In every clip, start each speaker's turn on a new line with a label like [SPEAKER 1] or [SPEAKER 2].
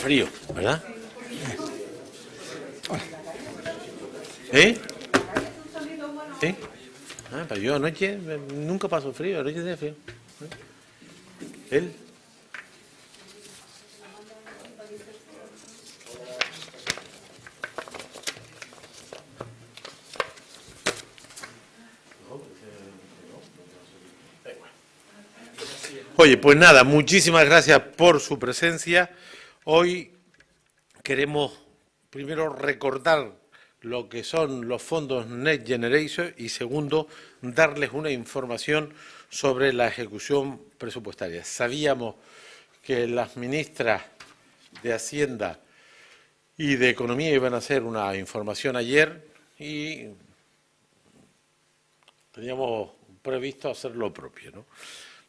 [SPEAKER 1] frío, ¿verdad? ¿Eh? ¿Sí? Ah, pero yo anoche nunca paso frío, anoche tenía frío. ¿Él? Oye, pues nada, muchísimas gracias por su presencia. Hoy queremos primero recordar lo que son los fondos Next Generation y segundo, darles una información sobre la ejecución presupuestaria. Sabíamos que las ministras de Hacienda y de Economía iban a hacer una información ayer y teníamos previsto hacer lo propio, ¿no?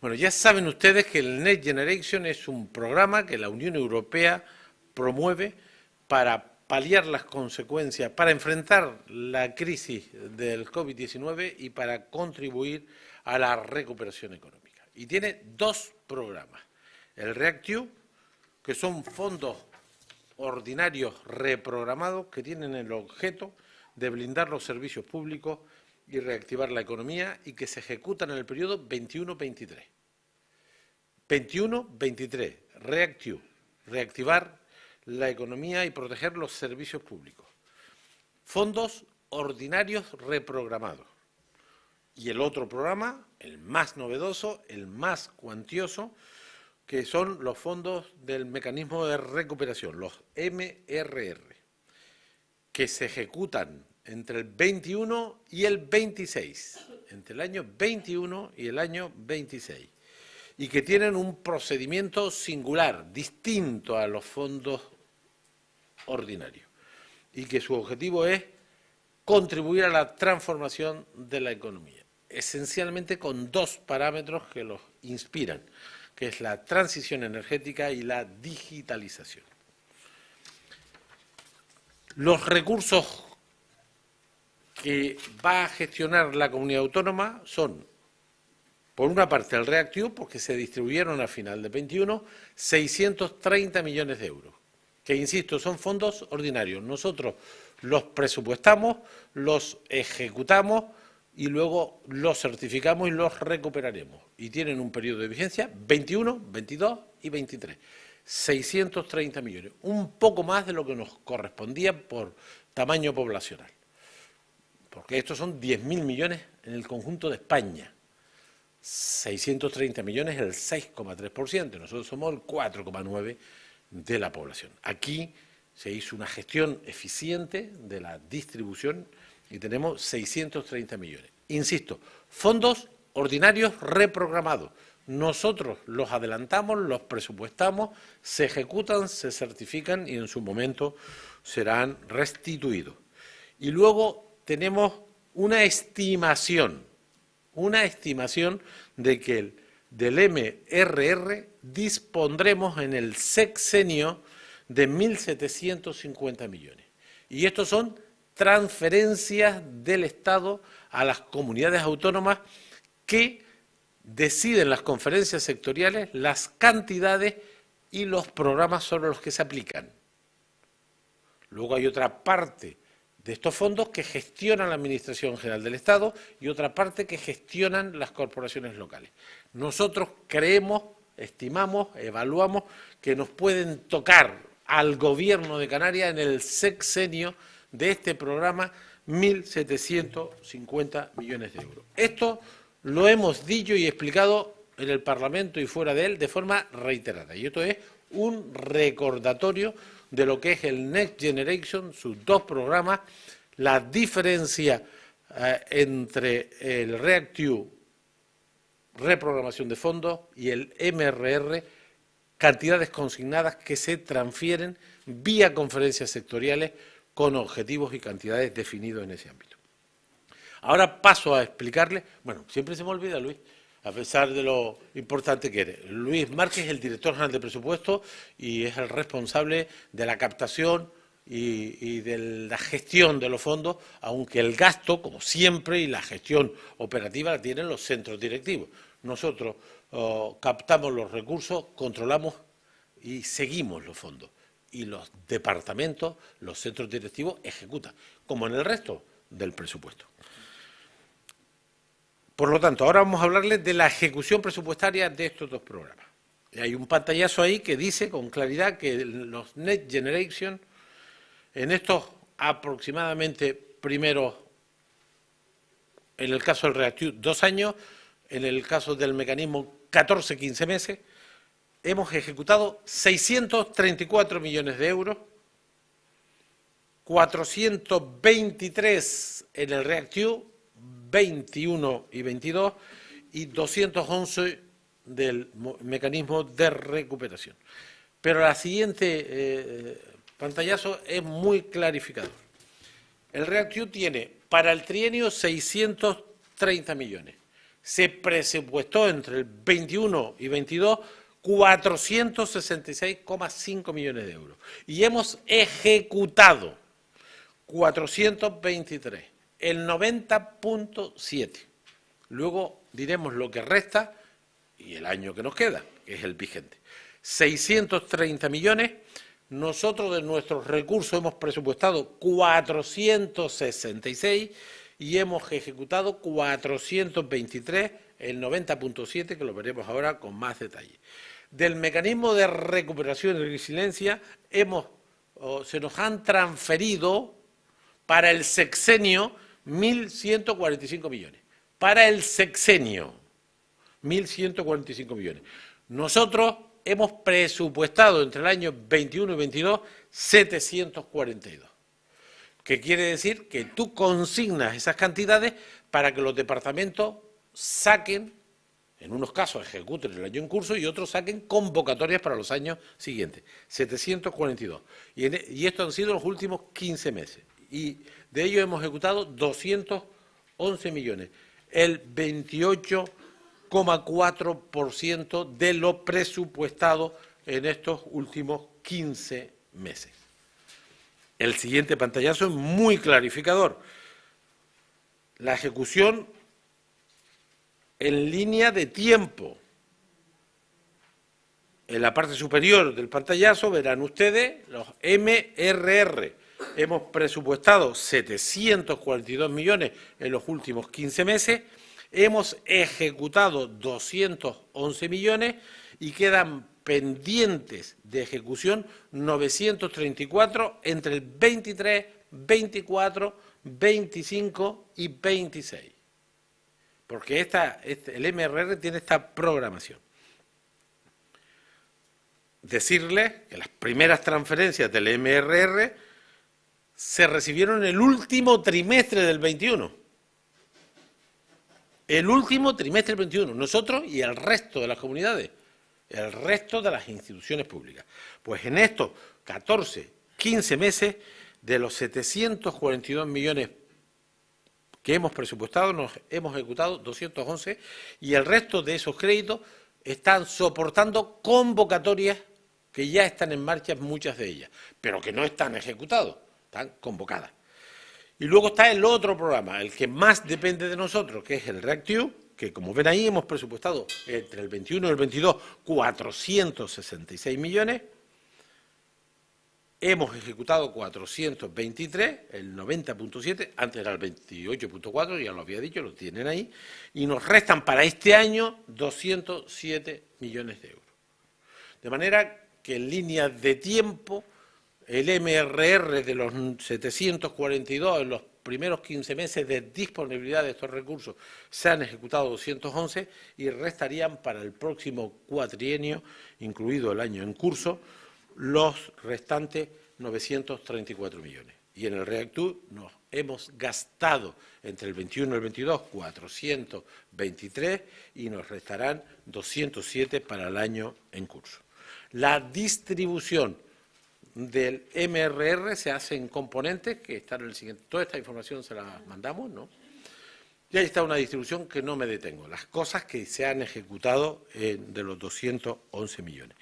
[SPEAKER 1] Bueno, ya saben ustedes que el Next Generation es un programa que la Unión Europea promueve para paliar las consecuencias, para enfrentar la crisis del COVID-19 y para contribuir a la recuperación económica. Y tiene dos programas. El REACT-EU, que son fondos ordinarios reprogramados que tienen el objeto de blindar los servicios públicos y reactivar la economía y que se ejecutan en el periodo 21-23. 21-23, REACT-EU, reactivar la economía y proteger los servicios públicos. Fondos ordinarios reprogramados. Y el otro programa, el más novedoso, el más cuantioso, que son los fondos del mecanismo de recuperación, los MRR, que se ejecutan entre el 21 y el 26, entre el año 21 y el año 26, y que tienen un procedimiento singular, distinto a los fondos ordinarios, y que su objetivo es contribuir a la transformación de la economía, esencialmente con dos parámetros que los inspiran, que es la transición energética y la digitalización. Los recursos que va a gestionar la comunidad autónoma son, por una parte, el REACT-EU, porque se distribuyeron a final de 21, 630 millones de euros, que, insisto, son fondos ordinarios. Nosotros los presupuestamos, los ejecutamos y luego los certificamos y los recuperaremos. Y tienen un periodo de vigencia 21, 22 y 23. 630 millones, un poco más de lo que nos correspondía por tamaño poblacional. Porque estos son 10.000 millones en el conjunto de España. 630 millones es el 6,3%, nosotros somos el 4,9% de la población. Aquí se hizo una gestión eficiente de la distribución y tenemos 630 millones. Insisto, fondos ordinarios reprogramados. Nosotros los adelantamos, los presupuestamos, se ejecutan, se certifican y en su momento serán restituidos. Y luego tenemos una estimación de que del MRR dispondremos en el sexenio de 1.750 millones. Y estos son transferencias del Estado a las comunidades autónomas que deciden las conferencias sectoriales las cantidades y los programas sobre los que se aplican. Luego hay otra parte de estos fondos que gestionan la Administración General del Estado y otra parte que gestionan las corporaciones locales. Nosotros creemos, estimamos, evaluamos que nos pueden tocar al Gobierno de Canarias en el sexenio de este programa 1.750 millones de euros. Esto lo hemos dicho y explicado en el Parlamento y fuera de él de forma reiterada. Y esto es un recordatorio de lo que es el Next Generation, sus dos programas, la diferencia entre el REACT-EU, reprogramación de fondos, y el MRR, cantidades consignadas que se transfieren vía conferencias sectoriales con objetivos y cantidades definidos en ese ámbito. Ahora paso a explicarle, bueno, siempre se me olvida, Luis, a pesar de lo importante que eres. Luis Márquez es el director general de presupuesto y es el responsable de la captación y de la gestión de los fondos, aunque el gasto, como siempre, y la gestión operativa la tienen los centros directivos. Nosotros captamos los recursos, controlamos y seguimos los fondos. y los departamentos, los centros directivos ejecutan, como en el resto del presupuesto. Por lo tanto, ahora vamos a hablarles de la ejecución presupuestaria de estos dos programas. Y hay un pantallazo ahí que dice con claridad que los Next Generation, en estos aproximadamente primeros, en el caso del REACT-EU, 2 años, en el caso del mecanismo 14-15 meses, hemos ejecutado 634 millones de euros, 423 en el REACT-EU, 21 y 22, y 211 del mecanismo de recuperación. Pero la siguiente pantallazo es muy clarificador. El REACT-EU tiene para el trienio 630 millones. Se presupuestó entre el 21 y 22 466,5 millones de euros. Y hemos ejecutado 423, el 90,7. Luego diremos lo que resta y el año que nos queda, que es el vigente. 630 millones. Nosotros de nuestros recursos hemos presupuestado 466 y hemos ejecutado 423, el 90,7, que lo veremos ahora con más detalle. Del mecanismo de recuperación y resiliencia se nos han transferido para el sexenio 1.145 millones. Para el sexenio, 1.145 millones. Nosotros hemos presupuestado entre el año 21 y 22 742. Que quiere decir que tú consignas esas cantidades para que los departamentos saquen, en unos casos ejecuten el año en curso y otros saquen convocatorias para los años siguientes. 742. Y esto han sido los últimos 15 meses. Y de ello hemos ejecutado 211 millones, el 28,4% de lo presupuestado en estos últimos 15 meses. El siguiente pantallazo es muy clarificador. La ejecución en línea de tiempo. En la parte superior del pantallazo verán ustedes los MRR. Hemos presupuestado 742 millones en los últimos 15 meses, hemos ejecutado 211 millones y quedan pendientes de ejecución 934 entre el 23, 24, 25 y 26. Porque el MRR tiene esta programación. Decirles que las primeras transferencias del MRR se recibieron en el último trimestre del 21. El último trimestre del 21. Nosotros y el resto de las comunidades, el resto de las instituciones públicas. Pues en estos 14, 15 meses, de los 742 millones que hemos presupuestado, nos hemos ejecutado 211 y el resto de esos créditos están soportando convocatorias que ya están en marcha, muchas de ellas, pero que no están ejecutados, están convocadas. Y luego está el otro programa, el que más depende de nosotros, que es el REACT-EU, que como ven ahí hemos presupuestado entre el 21 y el 22 466 millones, hemos ejecutado 423, el 90,7, antes era el 28,4, ya lo había dicho, lo tienen ahí, y nos restan para este año 207 millones de euros. De manera que en línea de tiempo, el MRR de los 742 en los primeros 15 meses de disponibilidad de estos recursos se han ejecutado 211 y restarían para el próximo cuatrienio, incluido el año en curso, los restantes 934 millones. Y en el REACT-EU nos hemos gastado entre el 21 y el 22 423 y nos restarán 207 para el año en curso. La distribución del MRR se hace en componentes que están en el siguiente. Toda esta información se la mandamos, ¿no? Y ahí está una distribución que no me detengo. Las cosas que se han ejecutado de los 211 millones.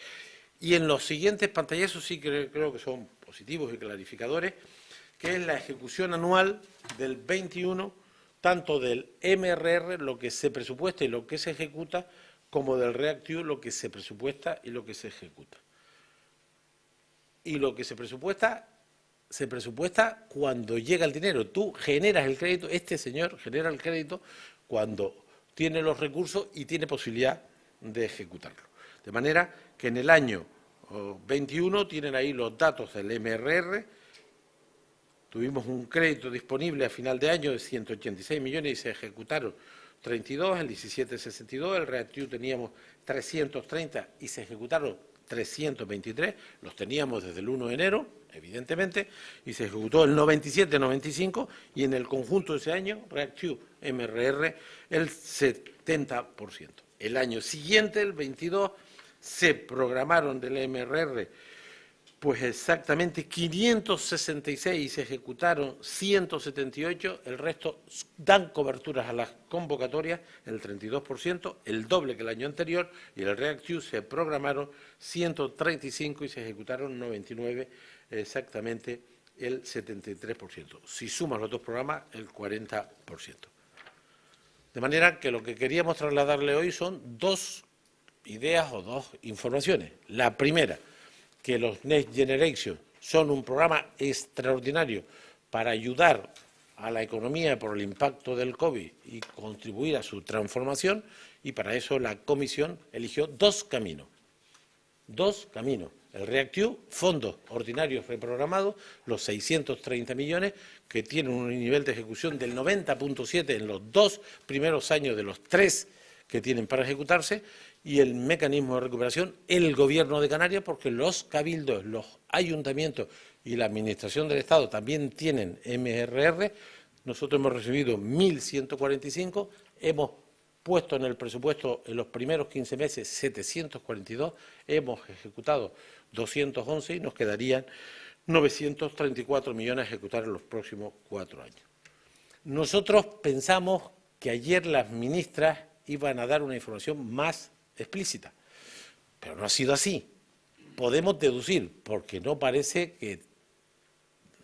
[SPEAKER 1] Y en los siguientes pantallazos sí creo que son positivos y clarificadores, que es la ejecución anual del 21, tanto del MRR, lo que se presupuesta y lo que se ejecuta, como del REACT-EU, lo que se presupuesta y lo que se ejecuta. y lo que se presupuesta cuando llega el dinero. Tú generas el crédito, este señor genera el crédito cuando tiene los recursos y tiene posibilidad de ejecutarlo. De manera que en el año 21 tienen ahí los datos del MRR. Tuvimos un crédito disponible a final de año de 186 millones y se ejecutaron 32, el 17,62, el REACT-EU teníamos 330 y se ejecutaron 323, los teníamos desde el 1 de enero, evidentemente, y se ejecutó el 97-95 y en el conjunto de ese año, REACT-EU, MRR, el 70%. El año siguiente, el 22, se programaron del MRR pues exactamente 566 y se ejecutaron 178, el resto dan coberturas a las convocatorias, el 32%, el doble que el año anterior, y el REACT-EU se programaron 135 y se ejecutaron 99, exactamente el 73%. Si sumas los dos programas, el 40%. De manera que lo que queríamos trasladarle hoy son dos ideas o dos informaciones. La primera, que los Next Generation son un programa extraordinario para ayudar a la economía por el impacto del COVID y contribuir a su transformación, y para eso la Comisión eligió dos caminos. El REACT-EU, fondos ordinarios reprogramados, los 630 millones, que tienen un nivel de ejecución del 90,7 en los dos primeros años de los tres que tienen para ejecutarse, y el mecanismo de recuperación, el Gobierno de Canarias, porque los cabildos, los ayuntamientos y la Administración del Estado también tienen MRR. Nosotros hemos recibido 1.145, hemos puesto en el presupuesto en los primeros 15 meses 742, hemos ejecutado 211 y nos quedarían 934 millones a ejecutar en los próximos 4 años. Nosotros pensamos que ayer las ministras iban a dar una información más explícita, pero no ha sido así. Podemos deducir, porque no parece que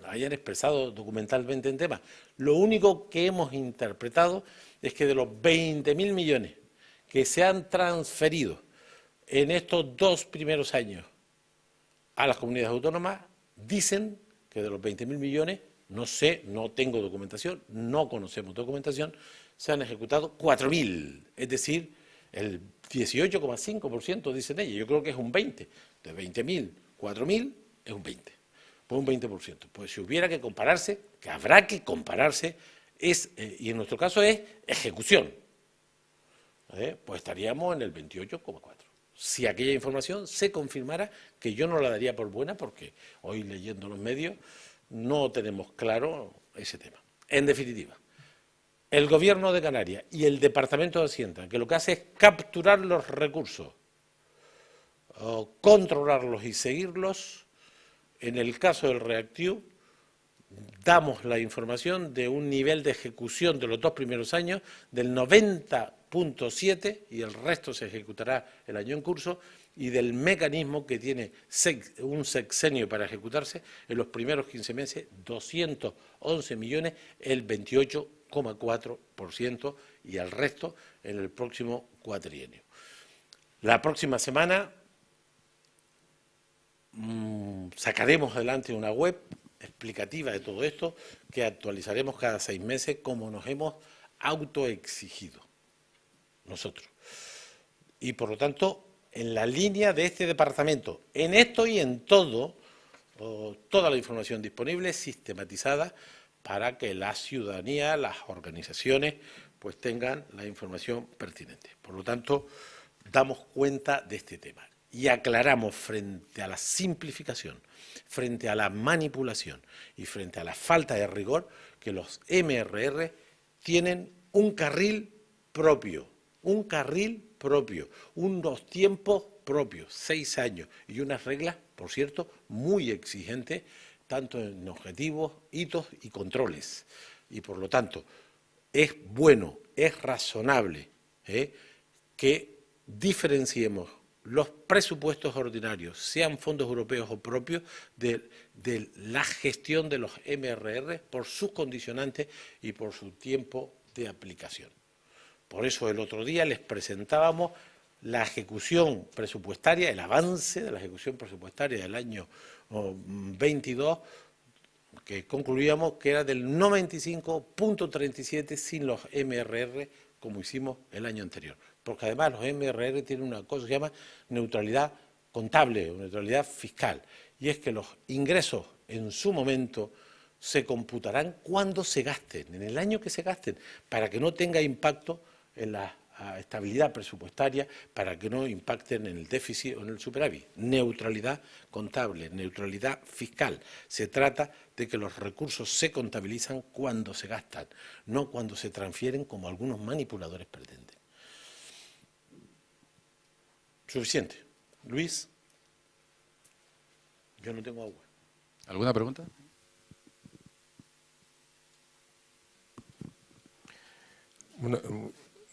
[SPEAKER 1] hayan expresado documentalmente en tema. Lo único que hemos interpretado es que de los 20.000 millones que se han transferido en estos dos primeros años a las comunidades autónomas, dicen que de los 20.000 millones, no sé, no tengo documentación, no conocemos documentación, se han ejecutado 4.000, es decir, el 18,5% dicen ellos. Yo creo que es un 20%. De 20.000, 4.000 es un 20%. Pues un 20%. Pues si hubiera que compararse, que habrá que compararse, y en nuestro caso es ejecución, pues estaríamos en el 28,4%. Si aquella información se confirmara, que yo no la daría por buena, porque hoy leyendo los medios no tenemos claro ese tema. En definitiva, el Gobierno de Canarias y el Departamento de Hacienda, que lo que hace es capturar los recursos, controlarlos y seguirlos. En el caso del REACT-EU, damos la información de un nivel de ejecución de los dos primeros años del 90,7 y el resto se ejecutará el año en curso, y del mecanismo que tiene un sexenio para ejecutarse en los primeros 15 meses, 211 millones, el 28,4%, y el resto en el próximo cuatrienio. La próxima semana sacaremos adelante una web explicativa de todo esto que actualizaremos cada 6 meses, como nos hemos autoexigido nosotros. Y por lo tanto, en la línea de este departamento, en esto y en todo, toda la información disponible, sistematizada, para que la ciudadanía, las organizaciones, pues tengan la información pertinente. Por lo tanto, damos cuenta de este tema y aclaramos, frente a la simplificación, frente a la manipulación y frente a la falta de rigor, que los MRR tienen un carril propio, unos tiempos propios, 6 años, y unas reglas, por cierto, muy exigentes, tanto en objetivos, hitos y controles. Y por lo tanto, es bueno, es razonable que diferenciemos los presupuestos ordinarios, sean fondos europeos o propios, de la gestión de los MRR por sus condicionantes y por su tiempo de aplicación. Por eso el otro día les presentábamos la ejecución presupuestaria, el avance de la ejecución presupuestaria del año 22, que concluíamos que era del 95.37 sin los MRR, como hicimos el año anterior. Porque además los MRR tienen una cosa que se llama neutralidad contable o neutralidad fiscal, y es que los ingresos en su momento se computarán cuando se gasten, en el año que se gasten, para que no tenga impacto en la estabilidad presupuestaria, para que no impacten en el déficit o en el superávit. Neutralidad contable, neutralidad fiscal. Se trata de que los recursos se contabilizan cuando se gastan, no cuando se transfieren como algunos manipuladores pretenden. Suficiente. Luis, yo no tengo agua.
[SPEAKER 2] ¿Alguna pregunta?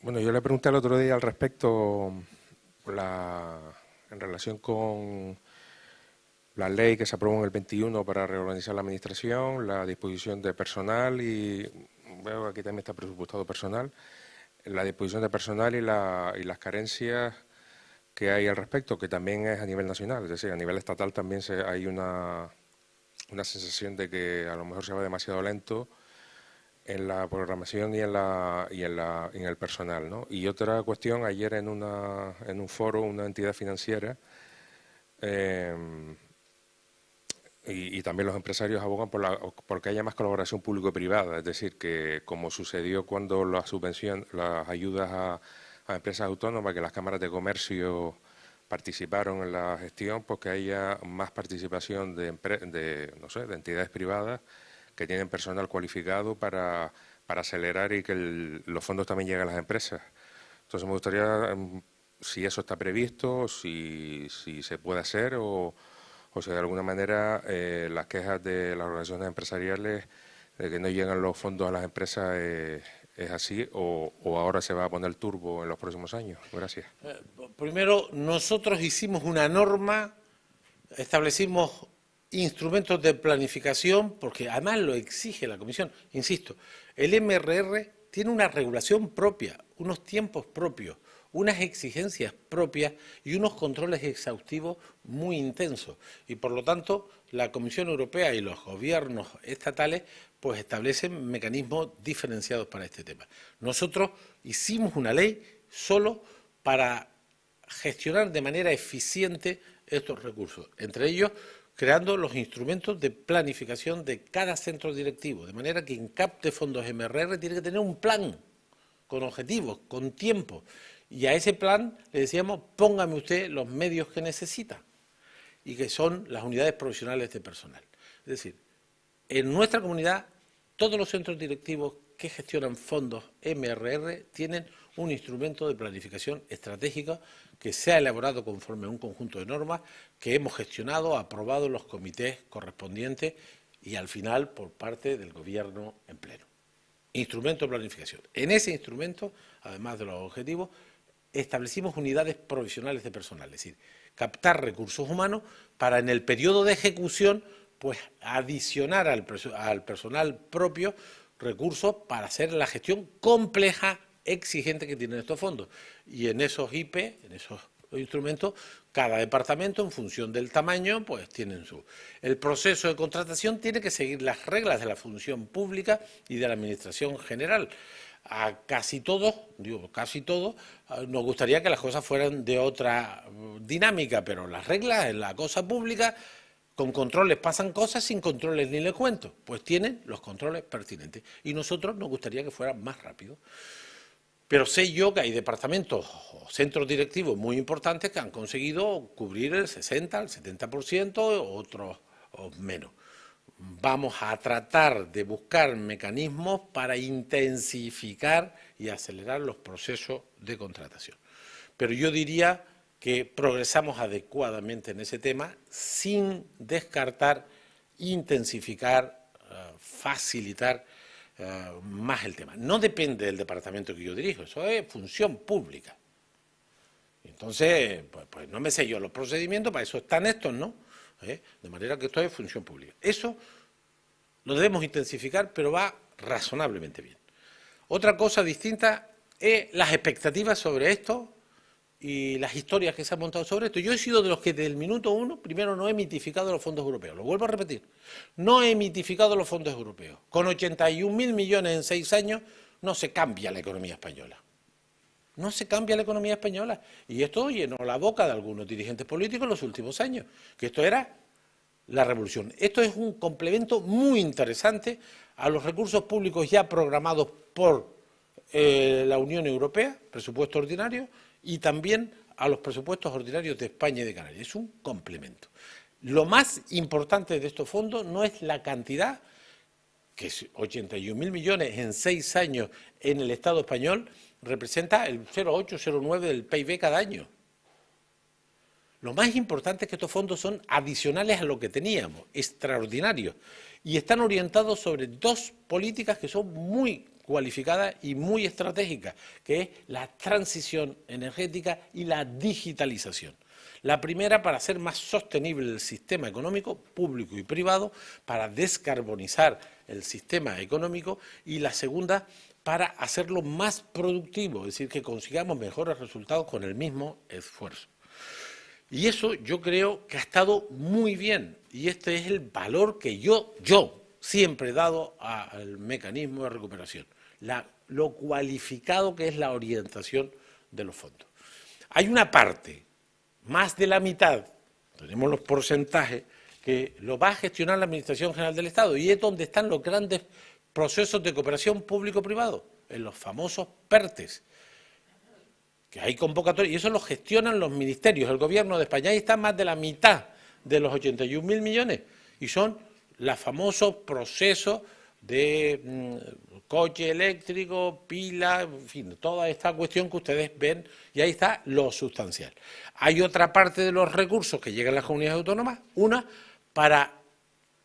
[SPEAKER 3] Bueno, yo le pregunté el otro día al respecto en relación con la ley que se aprobó en el 21 para reorganizar la administración, la disposición de personal y veo que aquí también está presupuestado personal, la disposición de personal y las carencias que hay al respecto, que también es a nivel nacional, es decir, a nivel estatal también hay una sensación de que a lo mejor se va demasiado lento en la programación y en el personal, ¿no? Y otra cuestión, ayer en un foro, una entidad financiera, y también los empresarios abogan por que haya más colaboración público-privada, es decir, que como sucedió cuando las ayudas a empresas autónomas, que las cámaras de comercio participaron en la gestión, pues que haya más participación de entidades privadas que tienen personal cualificado para acelerar y que los fondos también lleguen a las empresas. Entonces me gustaría, si eso está previsto, si se puede hacer o si de alguna manera las quejas de las organizaciones empresariales de que no llegan los fondos a las empresas es así o ahora se va a poner turbo en los próximos años. Gracias.
[SPEAKER 1] Primero, nosotros hicimos una norma, establecimos instrumentos de planificación, porque además lo exige la Comisión. Insisto, el MRR tiene una regulación propia, unos tiempos propios, unas exigencias propias y unos controles exhaustivos muy intensos. Y por lo tanto, la Comisión Europea y los gobiernos estatales pues establecen mecanismos diferenciados para este tema. Nosotros hicimos una ley solo para gestionar de manera eficiente estos recursos, entre ellos creando los instrumentos de planificación de cada centro directivo, de manera que quien capte fondos MRR tiene que tener un plan con objetivos, con tiempo, y a ese plan le decíamos, póngame usted los medios que necesita, y que son las unidades profesionales de personal. Es decir, en nuestra comunidad, todos los centros directivos que gestionan fondos MRR tienen un instrumento de planificación estratégica que se ha elaborado conforme a un conjunto de normas que hemos gestionado, aprobado en los comités correspondientes y al final por parte del Gobierno en pleno. Instrumento de planificación. En ese instrumento, además de los objetivos, establecimos unidades provisionales de personal, es decir, captar recursos humanos para en el periodo de ejecución pues adicionar al personal propio recursos para hacer la gestión compleja, exigente que tienen estos fondos. Y en esos IP, en esos instrumentos, cada departamento, en función del tamaño, pues tienen su... El proceso de contratación tiene que seguir las reglas de la función pública y de la administración general. A casi todos, nos gustaría que las cosas fueran de otra dinámica, pero las reglas en la cosa pública... Con controles pasan cosas, sin controles ni les cuento. Pues tienen los controles pertinentes. Y nosotros nos gustaría que fuera más rápido. Pero sé yo que hay departamentos o centros directivos muy importantes que han conseguido cubrir el 60, el 70%, otros menos. Vamos a tratar de buscar mecanismos para intensificar y acelerar los procesos de contratación. Pero yo diría que progresamos adecuadamente en ese tema sin descartar, intensificar, facilitar más el tema. No depende del departamento que yo dirijo, eso es función pública. Entonces, pues no me sé yo los procedimientos, para eso están estos, ¿no? De manera que esto es función pública. Eso lo debemos intensificar, pero va razonablemente bien. Otra cosa distinta es las expectativas sobre esto y las historias que se han montado sobre esto. Yo he sido de los que desde el minuto uno, primero, no he mitificado los fondos europeos. Lo vuelvo a repetir. No he mitificado los fondos europeos. Con 81.000 millones en 6 años no se cambia la economía española. No se cambia la economía española. Y esto llenó la boca de algunos dirigentes políticos en los últimos años, que esto era la revolución. Esto es un complemento muy interesante a los recursos públicos ya programados por la Unión Europea, presupuesto ordinario, y también a los presupuestos ordinarios de España y de Canarias. Es un complemento. Lo más importante de estos fondos no es la cantidad, que es 81.000 millones en 6 años en el Estado español, representa el 0,8-0,9 del PIB cada año. Lo más importante es que estos fondos son adicionales a lo que teníamos, extraordinarios, y están orientados sobre 2 políticas que son muy cualificada y muy estratégica, que es la transición energética y la digitalización. La primera, para hacer más sostenible el sistema económico, público y privado, para descarbonizar el sistema económico, y la segunda, para hacerlo más productivo, es decir, que consigamos mejores resultados con el mismo esfuerzo. Y eso yo creo que ha estado muy bien, y este es el valor que yo siempre he dado al mecanismo de recuperación. Lo cualificado que es la orientación de los fondos. Hay una parte, más de la mitad, tenemos los porcentajes, que lo va a gestionar la Administración General del Estado, y es donde están los grandes procesos de cooperación público-privado, en los famosos PERTES, que hay convocatorias, y eso lo gestionan los ministerios, el Gobierno de España. Ahí está más de la mitad de los 81.000 millones, y son los famosos procesos de coche eléctrico, pila, en fin, toda esta cuestión que ustedes ven, y ahí está lo sustancial. Hay otra parte de los recursos que llegan a las comunidades autónomas, una para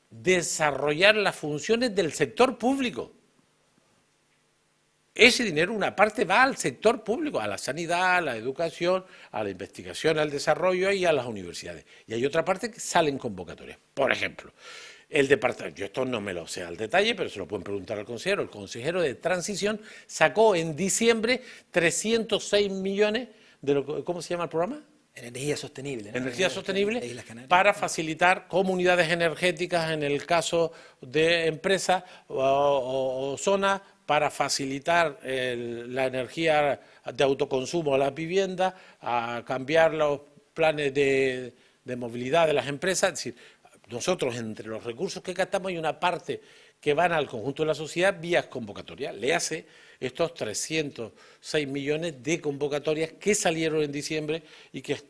[SPEAKER 1] desarrollar las funciones del sector público. Ese dinero, una parte va al sector público, a la sanidad, a la educación, a la investigación, al desarrollo y a las universidades. Y hay otra parte que salen convocatorias. Por ejemplo, el departamento, yo esto no me lo sé al detalle, pero se lo pueden preguntar al consejero. El consejero de Transición sacó en diciembre 306 millones de lo, ¿cómo se llama el programa?
[SPEAKER 2] Energía sostenible, ¿no?
[SPEAKER 1] Energía sostenible, para facilitar comunidades energéticas en el caso de empresas o zonas, para facilitar la energía de autoconsumo a las viviendas, a cambiar los planes de movilidad de las empresas. Es decir, nosotros entre los recursos que gastamos hay una parte que van al conjunto de la sociedad vía convocatoria. Le hace estos 306 millones de convocatorias que salieron en diciembre y que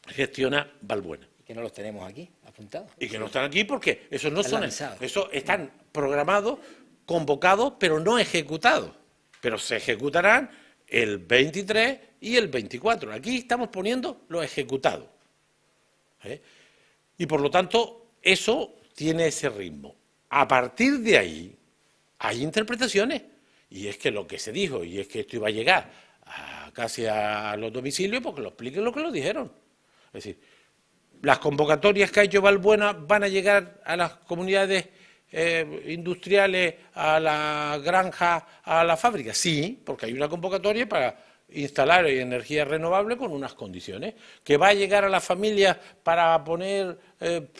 [SPEAKER 1] gestiona Valbuena.
[SPEAKER 2] Y que no los tenemos aquí apuntados.
[SPEAKER 1] Y que no están aquí porque esos no son, esos están programados, convocados, pero no ejecutados. Pero se ejecutarán el 23 y el 24. Aquí estamos poniendo los ejecutados. Y por lo tanto, eso tiene ese ritmo. A partir de ahí, hay interpretaciones. Y es que lo que se dijo, y es que esto iba a llegar casi a los domicilios, porque lo expliquen lo que lo dijeron. Es decir, las convocatorias que ha hecho Valbuena van a llegar a las comunidades industriales, a la granja, a la fábrica. Sí, porque hay una convocatoria para instalar energía renovable con unas condiciones. ¿Que va a llegar a las familias para poner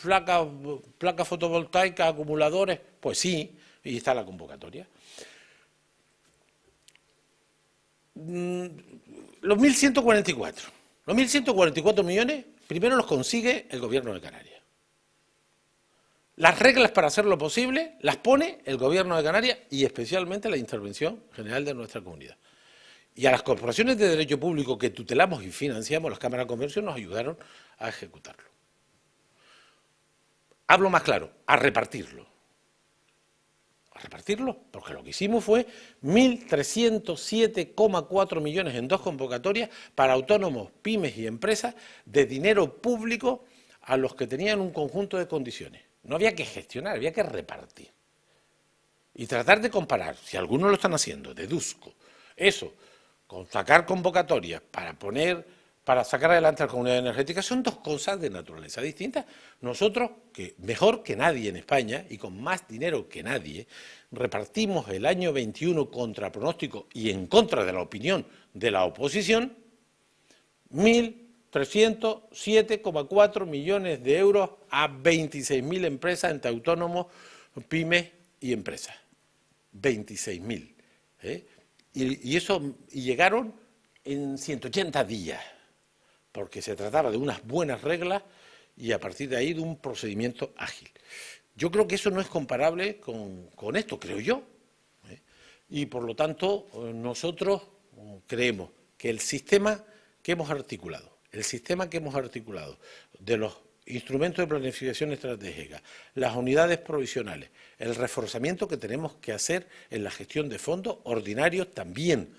[SPEAKER 1] placas fotovoltaicas, acumuladores? Pues sí, y está la convocatoria. Los 1.144 millones, primero los consigue el Gobierno de Canarias. Las reglas para hacerlo posible las pone el Gobierno de Canarias y especialmente la intervención general de nuestra comunidad. Y a las corporaciones de derecho público que tutelamos y financiamos, las cámaras de comercio, nos ayudaron a ejecutarlo. Hablo más claro, a repartirlo. A repartirlo, porque lo que hicimos fue 1.307,4 millones en 2 convocatorias para autónomos, pymes y empresas de dinero público a los que tenían un conjunto de condiciones. No había que gestionar, había que repartir. Y tratar de comparar, si algunos lo están haciendo, deduzco, eso, con sacar convocatorias para sacar adelante la comunidad energética, son 2 cosas de naturaleza distinta. Nosotros, que mejor que nadie en España y con más dinero que nadie, repartimos el año 21 contra pronóstico y en contra de la opinión de la oposición 1.307,4 millones de euros a 26.000 empresas entre autónomos, pymes y empresas. 26.000. Y llegaron en 180 días, porque se trataba de unas buenas reglas y a partir de ahí de un procedimiento ágil. Yo creo que eso no es comparable con esto, creo yo. Y por lo tanto, nosotros creemos que el sistema que hemos articulado de los instrumentos de planificación estratégica, las unidades provisionales, el reforzamiento que tenemos que hacer en la gestión de fondos ordinarios también.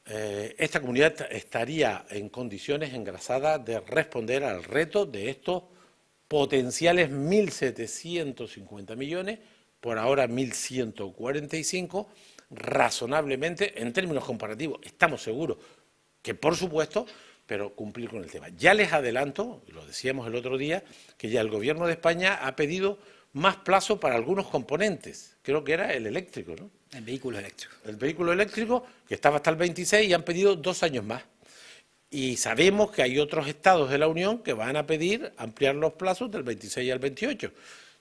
[SPEAKER 1] Esta comunidad estaría en condiciones engrasadas de responder al reto de estos potenciales 1.750 millones, por ahora 1.145, razonablemente, en términos comparativos, estamos seguros que por supuesto, pero cumplir con el tema. Ya les adelanto, lo decíamos el otro día, que ya el Gobierno de España ha pedido más plazo para algunos componentes, creo que era el eléctrico, ¿no?
[SPEAKER 2] El vehículo eléctrico.
[SPEAKER 1] El vehículo eléctrico, que estaba hasta el 26 y han pedido 2 años más. Y sabemos que hay otros estados de la Unión que van a pedir ampliar los plazos del 26 al 28.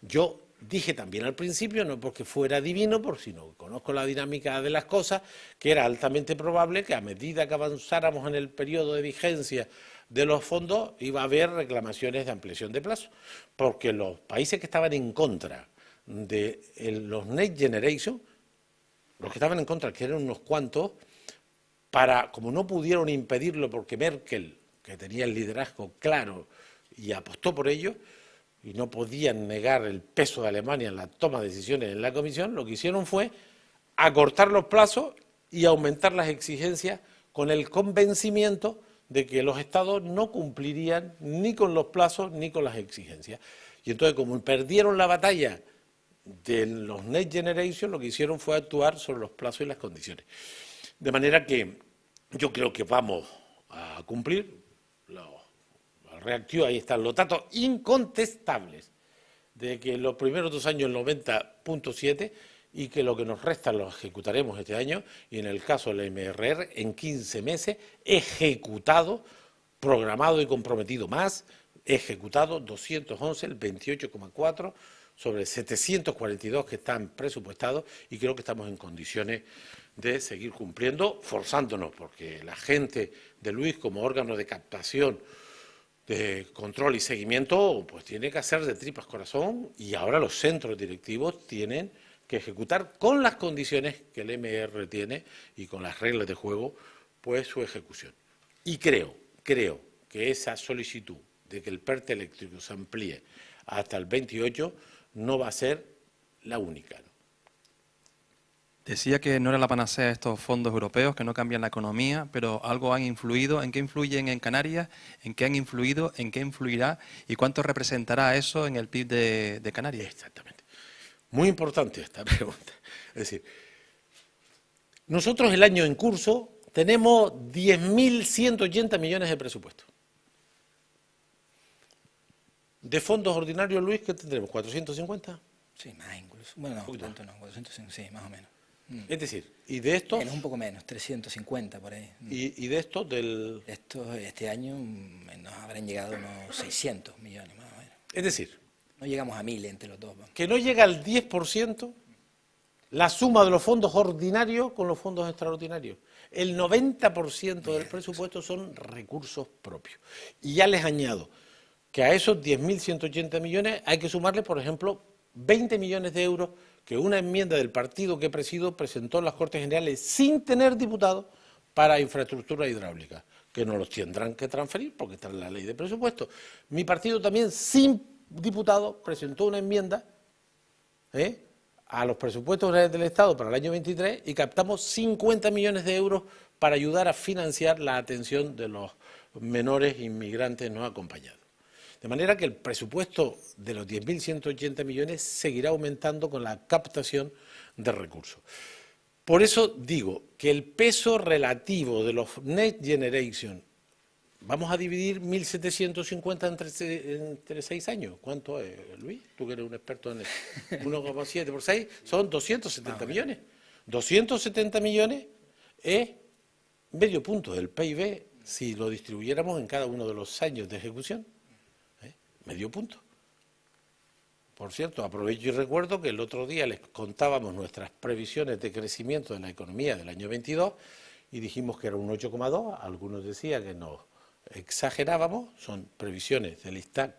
[SPEAKER 1] Yo dije también al principio, no porque fuera divino, por sino que conozco la dinámica de las cosas, que era altamente probable que a medida que avanzáramos en el periodo de vigencia de los fondos iba a haber reclamaciones de ampliación de plazo, porque los países que estaban en contra de los Next Generation, los que estaban en contra, que eran unos cuantos, como no pudieron impedirlo porque Merkel, que tenía el liderazgo claro y apostó por ello, y no podían negar el peso de Alemania en la toma de decisiones en la Comisión, lo que hicieron fue acortar los plazos y aumentar las exigencias con el convencimiento de que los Estados no cumplirían ni con los plazos ni con las exigencias. Y entonces, como perdieron la batalla de los Next Generation, lo que hicieron fue actuar sobre los plazos y las condiciones. De manera que yo creo que vamos a cumplir los reactivos, ahí están los datos incontestables de que en los primeros 2 años el 90.7 y que lo que nos resta lo ejecutaremos este año y en el caso del MRR en 15 meses ejecutado, programado y comprometido más, ejecutado 211, el 28,4 sobre 742 que están presupuestados y creo que estamos en condiciones de seguir cumpliendo, forzándonos, porque la gente de Luis como órgano de captación, de control y seguimiento, pues tiene que hacer de tripas corazón y ahora los centros directivos tienen que ejecutar con las condiciones que el MR tiene y con las reglas de juego, pues su ejecución. Y creo que esa solicitud de que el PERTE eléctrico se amplíe hasta el 28 no va a ser la única, ¿no?
[SPEAKER 4] Decía que no era la panacea estos fondos europeos, que no cambian la economía, pero algo han influido. ¿En qué influyen en Canarias? ¿En qué han influido? ¿En qué influirá? ¿Y cuánto representará eso en el PIB de Canarias?
[SPEAKER 1] Exactamente. Muy importante esta pregunta. Es decir, nosotros el año en curso tenemos 10.180 millones de presupuesto. De fondos ordinarios, Luis, ¿qué tendremos? ¿450?
[SPEAKER 2] Sí, más incluso. Bueno, no, tanto no, 450, sí, más o menos.
[SPEAKER 1] Es decir, y de estos...
[SPEAKER 2] Menos, un poco menos, 350 por ahí.
[SPEAKER 1] Y de estos del...
[SPEAKER 2] Este año nos habrán llegado unos 600 millones más o menos.
[SPEAKER 1] Es decir...
[SPEAKER 2] No llegamos a 1.000 entre los dos. Vamos.
[SPEAKER 1] Que no llega al 10% la suma de los fondos ordinarios con los fondos extraordinarios. El 90% del presupuesto son recursos propios. Y ya les añado que a esos 10.180 millones hay que sumarle, por ejemplo, 20 millones de euros que una enmienda del partido que presido presentó en las Cortes Generales sin tener diputados para infraestructura hidráulica, que no los tendrán que transferir porque está en la ley de presupuesto. Mi partido también, sin diputados, presentó una enmienda a los presupuestos generales del Estado para el año 23 y captamos 50 millones de euros para ayudar a financiar la atención de los menores inmigrantes no acompañados. De manera que el presupuesto de los 10.180 millones seguirá aumentando con la captación de recursos. Por eso digo que el peso relativo de los Next Generation, vamos a dividir 1.750 entre 6 años. ¿Cuánto es, Luis? Tú que eres un experto en 1,7 por 6, son 270 millones. 270 millones es medio punto del PIB si lo distribuyéramos en cada uno de los años de ejecución. Medio punto. Por cierto, aprovecho y recuerdo que el otro día les contábamos nuestras previsiones de crecimiento de la economía del año 22 y dijimos que era un 8,2, algunos decían que nos exagerábamos, son previsiones del ISTAC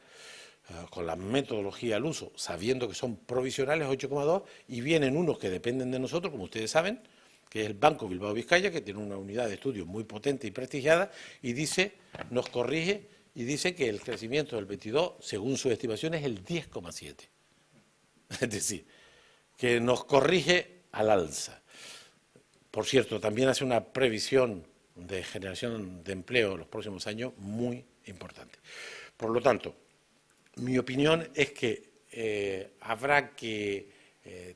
[SPEAKER 1] con la metodología al uso, sabiendo que son provisionales 8,2 y vienen unos que dependen de nosotros, como ustedes saben, que es el Banco Bilbao Vizcaya, que tiene una unidad de estudio muy potente y prestigiada, y dice, nos corrige y dice que el crecimiento del 22, según sus estimaciones, es el 10,7. Es decir, que nos corrige al alza. Por cierto, también hace una previsión de generación de empleo en los próximos años muy importante. Por lo tanto, mi opinión es que habrá que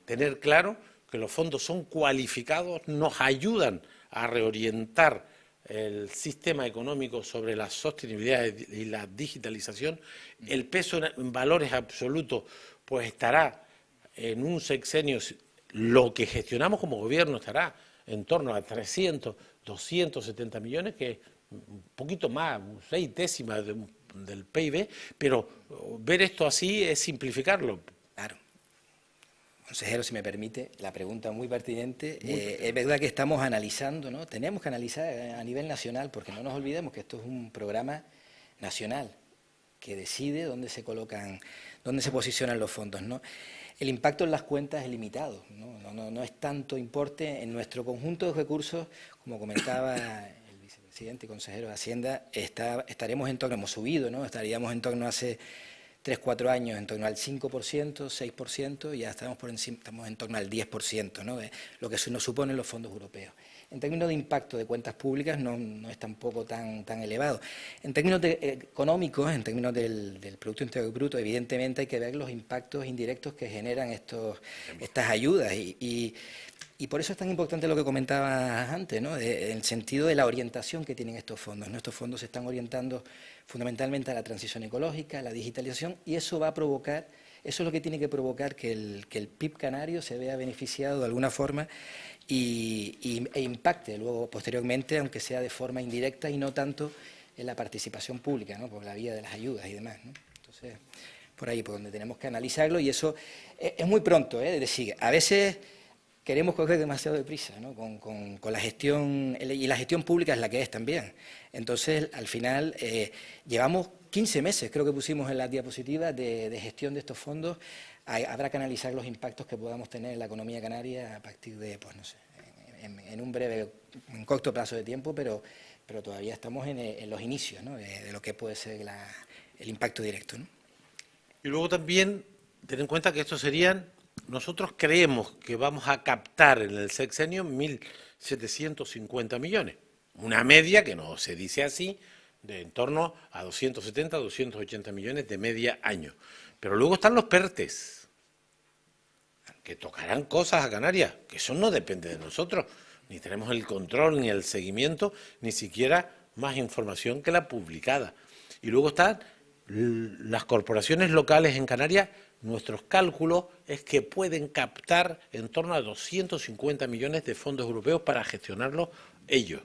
[SPEAKER 1] tener claro que los fondos son cualificados, nos ayudan a reorientar el sistema económico sobre la sostenibilidad y la digitalización. El peso en valores absolutos pues estará en un sexenio, lo que gestionamos como gobierno estará en torno a 300, 270 millones, que es un poquito más, 6 décimas del PIB, pero ver esto así es simplificarlo.
[SPEAKER 2] Claro. Consejero, si me permite, la pregunta muy pertinente. Es verdad que estamos analizando, ¿no? Tenemos que analizar a nivel nacional, porque no nos olvidemos que esto es un programa nacional que decide dónde se colocan, dónde se posicionan los fondos, ¿no? El impacto en las cuentas es limitado, no es tanto importe en nuestro conjunto de recursos, como comentaba el vicepresidente y consejero de Hacienda, estaremos en torno, hemos subido, ¿no? Estaríamos en torno hace 3, 4 años en torno al 5%, 6%, y ya estamos en torno al 10%, ¿no? De lo que nos suponen los fondos europeos. En términos de impacto de cuentas públicas no es tampoco tan elevado. En términos económicos, en términos del Producto Interior Bruto, evidentemente hay que ver los impactos indirectos que generan estas ayudas y por eso es tan importante lo que comentabas antes, ¿no? En el sentido de la orientación que tienen estos fondos, ¿no? Estos fondos se están orientando fundamentalmente a la transición ecológica, a la digitalización, y eso va a provocar, eso es lo que tiene que provocar que el PIB canario se vea beneficiado de alguna forma e impacte luego posteriormente, aunque sea de forma indirecta y no tanto en la participación pública, ¿no? Por la vía de las ayudas y demás, ¿no? Entonces, por ahí por donde tenemos que analizarlo, y eso es muy pronto, es decir, a veces queremos correr demasiado deprisa, ¿no? con la gestión, y la gestión pública es la que es también. Entonces, al final, llevamos 15 meses, creo que pusimos en la diapositiva, de gestión de estos fondos. Habrá que analizar los impactos que podamos tener en la economía canaria a partir de, pues no sé, en corto plazo de tiempo, pero todavía estamos en los inicios, ¿no? de lo que puede ser el impacto directo, ¿no?
[SPEAKER 1] Y luego también, ten en cuenta que estos serían, nosotros creemos que vamos a captar en el sexenio 1.750 millones, una media que no se dice así, de en torno a 270, 280 millones de media año. Pero luego están los PERTES, que tocarán cosas a Canarias, que eso no depende de nosotros, ni tenemos el control, ni el seguimiento, ni siquiera más información que la publicada. Y luego están las corporaciones locales en Canarias. Nuestros cálculos es que pueden captar en torno a 250 millones de fondos europeos para gestionarlos ellos.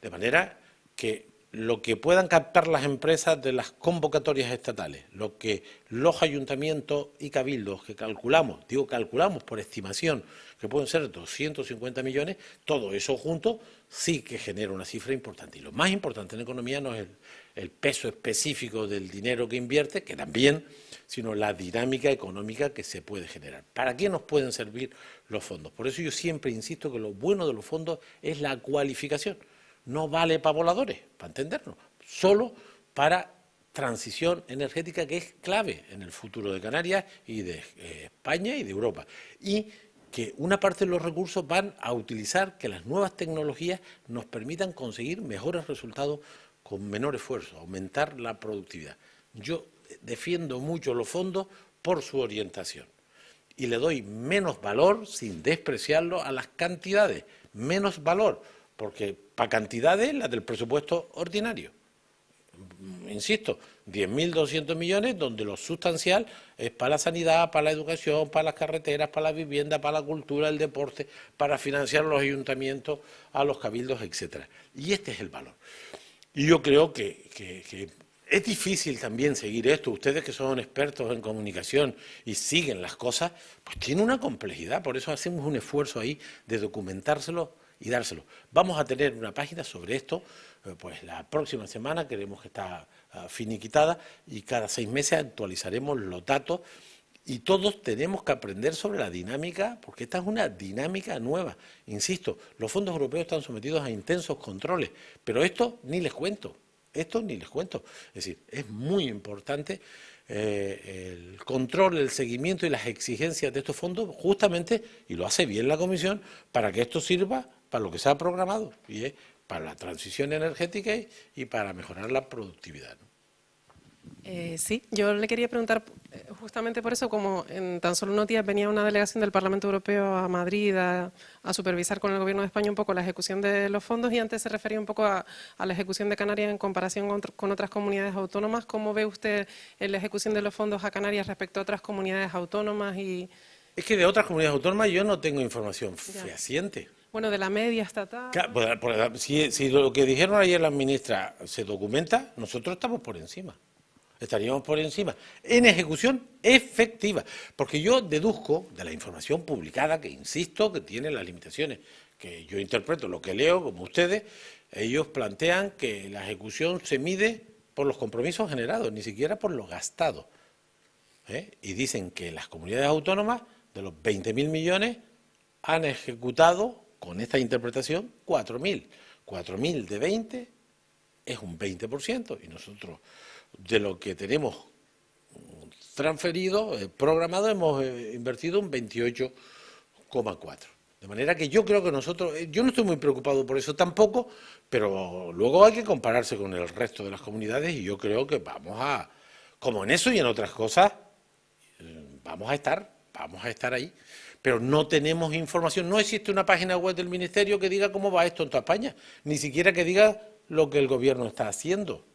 [SPEAKER 1] De manera que lo que puedan captar las empresas de las convocatorias estatales, lo que los ayuntamientos y cabildos que calculamos, digo calculamos por estimación, que pueden ser 250 millones, todo eso junto sí que genera una cifra importante. Y lo más importante en economía no es el peso específico del dinero que invierte, que también, sino la dinámica económica que se puede generar. ¿Para qué nos pueden servir los fondos? Por eso yo siempre insisto que lo bueno de los fondos es la cualificación. No vale para voladores, para entendernos, solo para transición energética, que es clave en el futuro de Canarias y de España y de Europa. Y que una parte de los recursos van a utilizar que las nuevas tecnologías nos permitan conseguir mejores resultados con menor esfuerzo, aumentar la productividad. Yo defiendo mucho los fondos por su orientación y le doy menos valor, sin despreciarlo, a las cantidades, menos valor, porque para cantidades las del presupuesto ordinario. Insisto, 10.200 millones, donde lo sustancial es para la sanidad, para la educación, para las carreteras, para la vivienda, para la cultura, el deporte, para financiar los ayuntamientos, a los cabildos, etcétera. Y este es el valor. Y yo creo que es difícil también seguir esto. Ustedes que son expertos en comunicación y siguen las cosas, pues tiene una complejidad. Por eso hacemos un esfuerzo ahí de documentárselo y dárselo. Vamos a tener una página sobre esto, pues la próxima semana queremos que está finiquitada y cada 6 meses actualizaremos los datos y todos tenemos que aprender sobre la dinámica, porque esta es una dinámica nueva. Insisto, los fondos europeos están sometidos a intensos controles, pero esto ni les cuento. Esto ni les cuento. Es decir, es muy importante el control, el seguimiento y las exigencias de estos fondos, justamente, y lo hace bien la Comisión, para que esto sirva para lo que se ha programado, y es para la transición energética y para mejorar la productividad, ¿no?
[SPEAKER 5] Sí, yo le quería preguntar justamente por eso, como en tan solo unos días venía una delegación del Parlamento Europeo a Madrid a supervisar con el Gobierno de España un poco la ejecución de los fondos y antes se refería un poco a la ejecución de Canarias en comparación con otras comunidades autónomas. ¿Cómo ve usted la ejecución de los fondos a Canarias respecto a otras comunidades autónomas?
[SPEAKER 1] Es que de otras comunidades autónomas yo no tengo información fehaciente.
[SPEAKER 5] Bueno, de la media estatal.
[SPEAKER 1] Claro, si lo que dijeron ayer las ministras se documenta, nosotros estamos por encima. Estaríamos por encima, en ejecución efectiva, porque yo deduzco de la información publicada, que insisto, que tiene las limitaciones, que yo interpreto lo que leo, como ustedes, ellos plantean que la ejecución se mide por los compromisos generados, ni siquiera por los gastados. Y dicen que las comunidades autónomas, de los 20.000 millones, han ejecutado, con esta interpretación, 4.000. 4.000 de 20 es un 20%, y nosotros, de lo que tenemos transferido, programado, hemos invertido un 28,4. De manera que yo creo que nosotros, yo no estoy muy preocupado por eso tampoco, pero luego hay que compararse con el resto de las comunidades y yo creo que vamos a, como en eso y en otras cosas, vamos a estar ahí. Pero no tenemos información, no existe una página web del Ministerio que diga cómo va esto en toda España, ni siquiera que diga lo que el Gobierno está haciendo.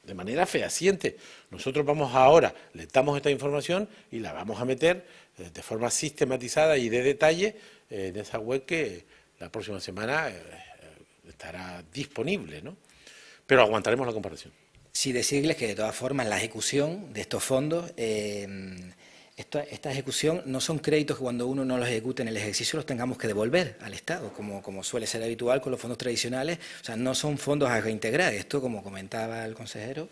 [SPEAKER 1] De manera fehaciente. Nosotros vamos ahora, le damos esta información y la vamos a meter de forma sistematizada y de detalle en esa web que la próxima semana estará disponible, ¿no? Pero aguantaremos la comparación.
[SPEAKER 2] Sí, decirles que de todas formas la ejecución de estos fondos, esta ejecución no son créditos que cuando uno no los ejecute en el ejercicio los tengamos que devolver al Estado, como suele ser habitual con los fondos tradicionales. O sea, no son fondos a reintegrar. Esto, como comentaba el consejero,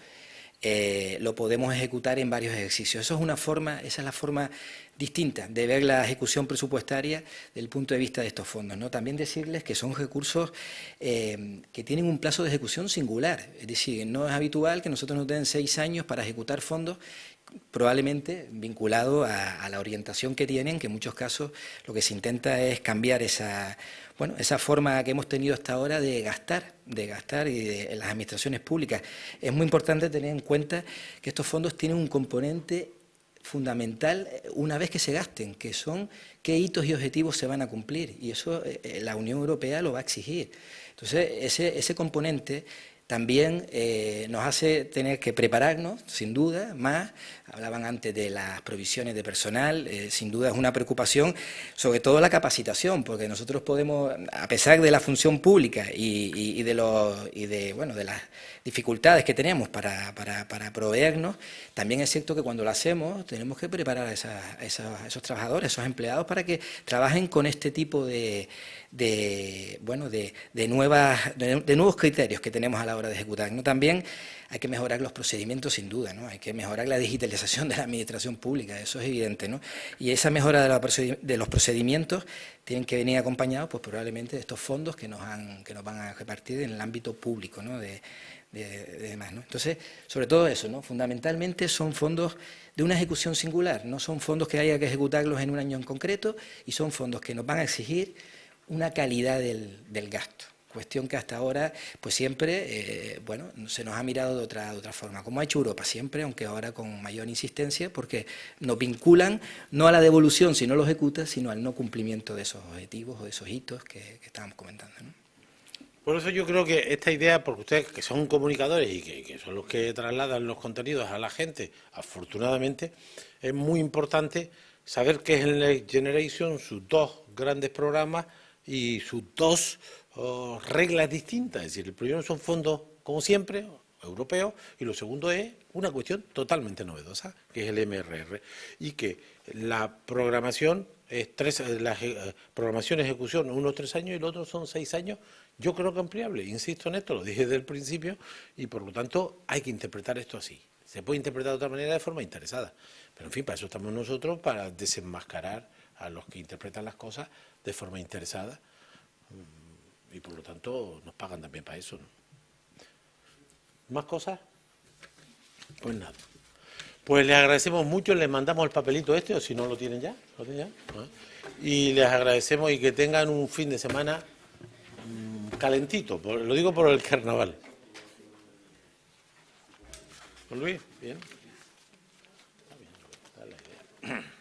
[SPEAKER 2] lo podemos ejecutar en varios ejercicios. Esa es la forma distinta de ver la ejecución presupuestaria desde el punto de vista de estos fondos, ¿no? También decirles que son recursos que tienen un plazo de ejecución singular. Es decir, no es habitual que nosotros nos den 6 años para ejecutar fondos, probablemente vinculado a la orientación que tienen, que en muchos casos lo que se intenta es cambiar esa forma que hemos tenido hasta ahora de gastar en las administraciones públicas. Es muy importante tener en cuenta que estos fondos tienen un componente fundamental una vez que se gasten, que son qué hitos y objetivos se van a cumplir, y eso la Unión Europea lo va a exigir. Entonces, ese componente también nos hace tener que prepararnos, sin duda, más. Hablaban antes de las provisiones de personal, sin duda es una preocupación, sobre todo la capacitación, porque nosotros podemos, a pesar de la función pública y de las dificultades que tenemos para proveernos, también es cierto que cuando lo hacemos tenemos que preparar a esos trabajadores, a esos empleados, para que trabajen con este tipo de nuevos criterios que tenemos a la hora de ejecutar, ¿no? También hay que mejorar los procedimientos, sin duda, ¿no? Hay que mejorar la digitalización de la administración pública, eso es evidente, ¿no? Y esa mejora de los procedimientos tienen que venir acompañados, pues probablemente de estos fondos que nos van a repartir en el ámbito público, ¿no? De demás, ¿no? Entonces, sobre todo eso, ¿no? Fundamentalmente son fondos de una ejecución singular, no son fondos que haya que ejecutarlos en un año en concreto, y son fondos que nos van a exigir una calidad del gasto. Cuestión que hasta ahora, pues siempre, se nos ha mirado de otra forma, como ha hecho Europa siempre, aunque ahora con mayor insistencia, porque nos vinculan no a la devolución si no lo ejecuta, sino al no cumplimiento de esos objetivos o de esos hitos que estábamos comentando, ¿no?
[SPEAKER 1] Por eso yo creo que esta idea, porque ustedes que son comunicadores y que son los que trasladan los contenidos a la gente, afortunadamente, es muy importante saber qué es el Next Generation, sus 2 grandes programas y sus 2 reglas distintas. Es decir, el primero son fondos como siempre, europeo, y lo segundo es una cuestión totalmente novedosa, que es el MRR, y que la programación programación ejecución, unos 3 años y los otros son 6 años, yo creo que ampliable, insisto en esto, lo dije desde el principio, y por lo tanto hay que interpretar esto así. Se puede interpretar de otra manera de forma interesada, pero en fin, para eso estamos nosotros, para desenmascarar a los que interpretan las cosas de forma interesada, y por lo tanto nos pagan también para eso, ¿no? ¿Más cosas? Pues nada. Pues les agradecemos mucho, les mandamos el papelito este, o si no lo tienen ya, y les agradecemos y que tengan un fin de semana calentito, lo digo por el carnaval. Luis, bien. Está bien, está la idea.